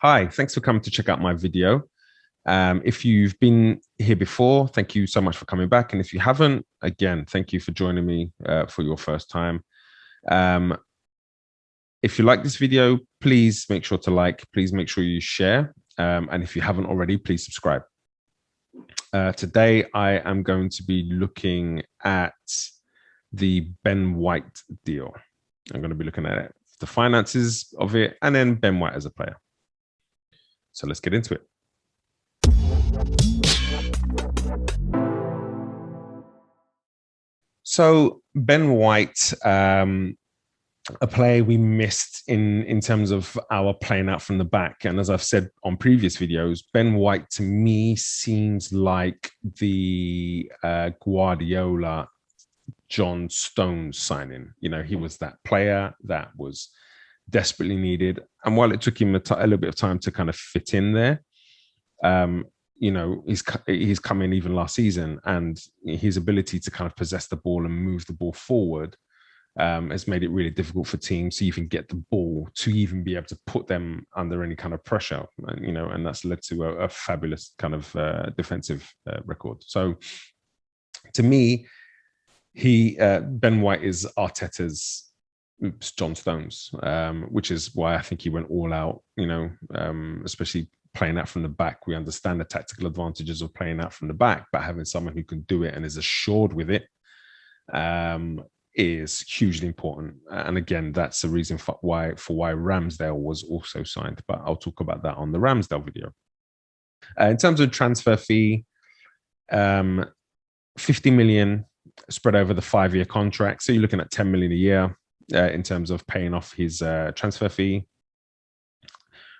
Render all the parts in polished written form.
Hi, thanks for coming to check out my video. If you've been here before, thank you so much for coming back. And if you haven't, again, thank you for joining me for your first time. Um, if you like this video, please make sure to like, please make sure you share. And if you haven't already, please subscribe. Today, I am going to be looking at the Ben White deal. I'm going to be looking at it, the finances of it, and then Ben White as a player. So let's get into it. So Ben White, a player we missed in terms of our playing out from the back, and as I've said on previous videos, Ben White to me seems like the Guardiola John Stones signing. You know, he was that player that was desperately needed, and while it took him a little bit of time to kind of fit in there, um, you know, he's come in even last season, and his ability to kind of possess the ball and move the ball forward has made it really difficult for teams to even get the ball to even be able to put them under any kind of pressure. And, you know, and that's led to a fabulous kind of defensive record. So to me, Ben White is Arteta's John Stones, which is why I think he went all out. You know, especially playing out from the back. We understand the tactical advantages of playing out from the back, but having someone who can do it and is assured with it is hugely important. And again, that's the reason for why Ramsdale was also signed. But I'll talk about that on the Ramsdale video. In terms of transfer fee, 50 million spread over the 5-year contract. So you're looking at 10 million a year in terms of paying off his transfer fee,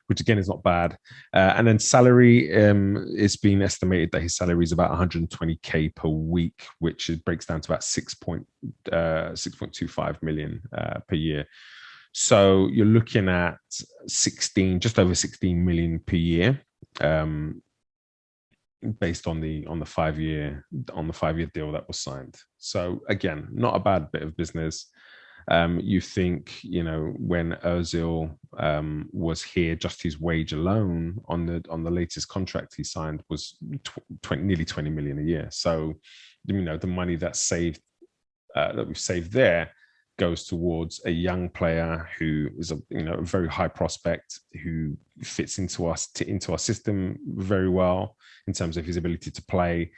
which again is not bad. And then salary, it's been estimated that his salary is about 120k per week, which breaks down to about 6.25 million per year. So you're looking at just over 16 million per year, based on the 5-year deal that was signed. So again, not a bad bit of business. You think, you know, when Ozil was here, just his wage alone on the latest contract he signed was nearly 20 million a year. So, you know, the money that's saved that we've saved there goes towards a young player who is a very high prospect who fits into our system very well in terms of his ability to play.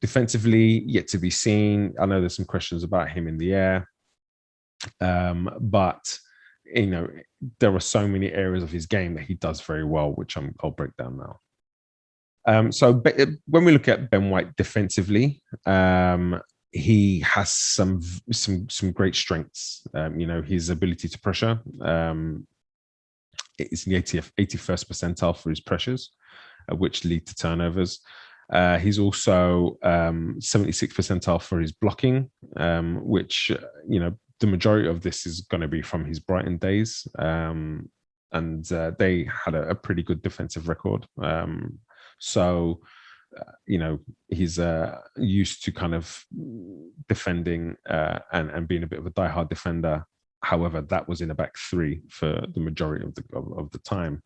Defensively, yet to be seen. I know there's some questions about him in the air. But you know, there are so many areas of his game that he does very well, which I'll break down now. So when we look at Ben White defensively, he has some great strengths. You know, his ability to pressure. It's in the 81st percentile for his pressures, which lead to turnovers. He's also 76th percentile for his blocking, which, you know, the majority of this is going to be from his Brighton days. And they had a pretty good defensive record. You know, he's used to kind of defending and being a bit of a diehard defender. However, that was in a back three for the majority of the time.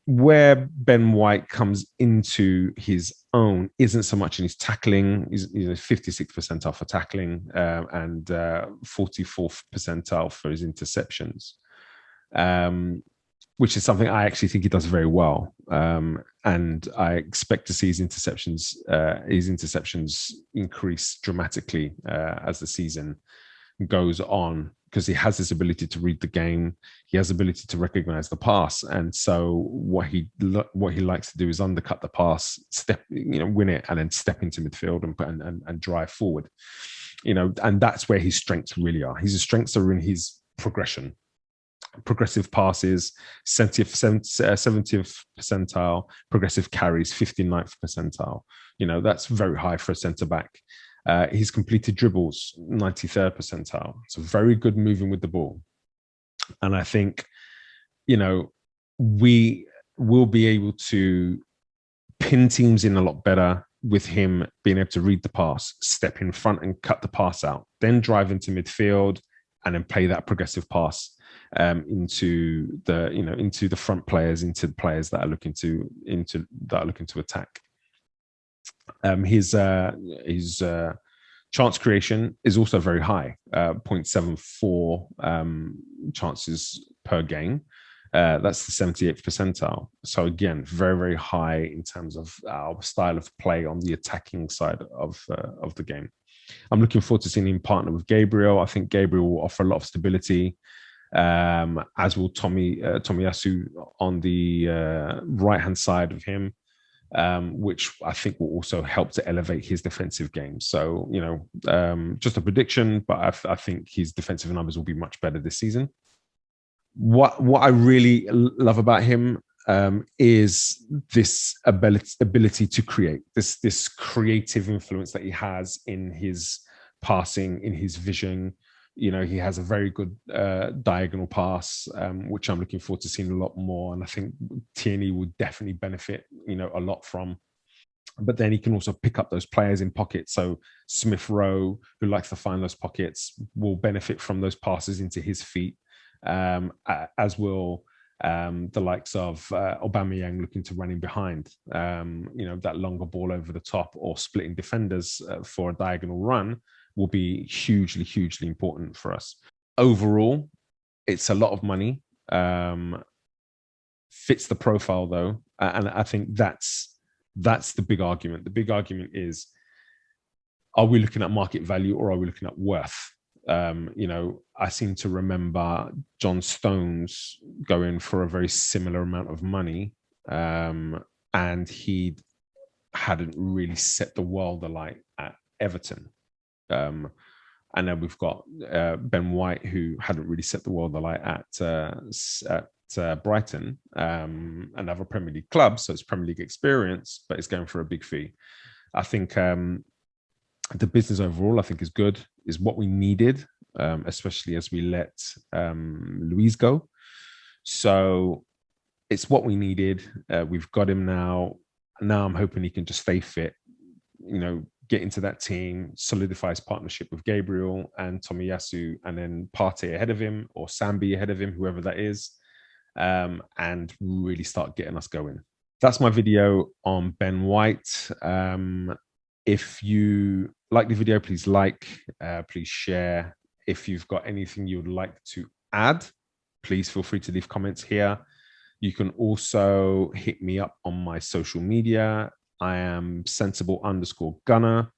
Where Ben White comes into his own isn't so much in his tackling. He's 56th percentile for tackling and 44th percentile for his interceptions, which is something I actually think he does very well. And I expect to see his interceptions increase dramatically as the season goes on, because he has this ability to read the game. He has the ability to recognize the pass. And so what he likes to do is undercut the pass, win it, and then step into midfield and drive forward. You know, and that's where his strengths really are. His strengths are in his progressive passes, 70th percentile, progressive carries, 59th percentile. You know, that's very high for a centre back. He's completed dribbles, 93rd percentile. So very good moving with the ball. And I think, you know, we will be able to pin teams in a lot better with him being able to read the pass, step in front and cut the pass out, then drive into midfield and then play that progressive pass. into the into the front players, into the players that are looking to attack. His chance creation is also very high, 0.74 chances per game. That's the 78th percentile. So again, very, very high in terms of our style of play on the attacking side of the game. I'm looking forward to seeing him partner with Gabriel. I think Gabriel will offer a lot of stability, as will Tomiyasu on the right-hand side of him, which I think will also help to elevate his defensive game. So, just a prediction, but I think his defensive numbers will be much better this season. What I really love about him is this ability to create, this creative influence that he has in his passing, in his vision. He has a very good diagonal pass, which I'm looking forward to seeing a lot more. And I think Tierney would definitely benefit, a lot from. But then he can also pick up those players in pockets. So Smith Rowe, who likes to find those pockets, will benefit from those passes into his feet, as will the likes of Aubameyang looking to run in behind. That longer ball over the top or splitting defenders for a diagonal run will be hugely, hugely important for us. Overall, it's a lot of money. Fits the profile though, and I think that's the big argument. The big argument is, are we looking at market value or are we looking at worth? I seem to remember John Stones going for a very similar amount of money, and he hadn't really set the world alight at Everton. And then we've got Ben White, who hadn't really set the world alight at Brighton, another Premier League club, so it's Premier League experience, but it's going for a big fee. I think the business overall, I think, is good, is what we needed, especially as we let Luiz go. So it's what we needed. We've got him now. Now I'm hoping he can just stay fit, get into that team, solidify his partnership with Gabriel and Tomiyasu, and then Partey ahead of him or Sambi ahead of him, whoever that is, and really start getting us going. That's my video on Ben White. If you like the video, please please share. If you've got anything you would like to add, please feel free to leave comments here. You can also hit me up on my social media. I am sensible_gunner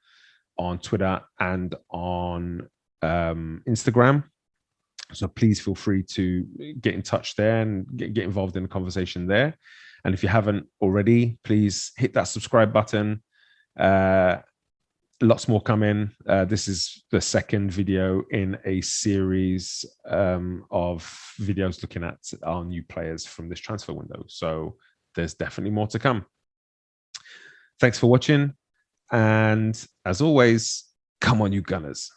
on Twitter and on Instagram. So please feel free to get in touch there and get involved in the conversation there. And if you haven't already, please hit that subscribe button. Lots more coming. This is the second video in a series of videos looking at our new players from this transfer window. So there's definitely more to come. Thanks for watching. And as always, come on, you Gunners.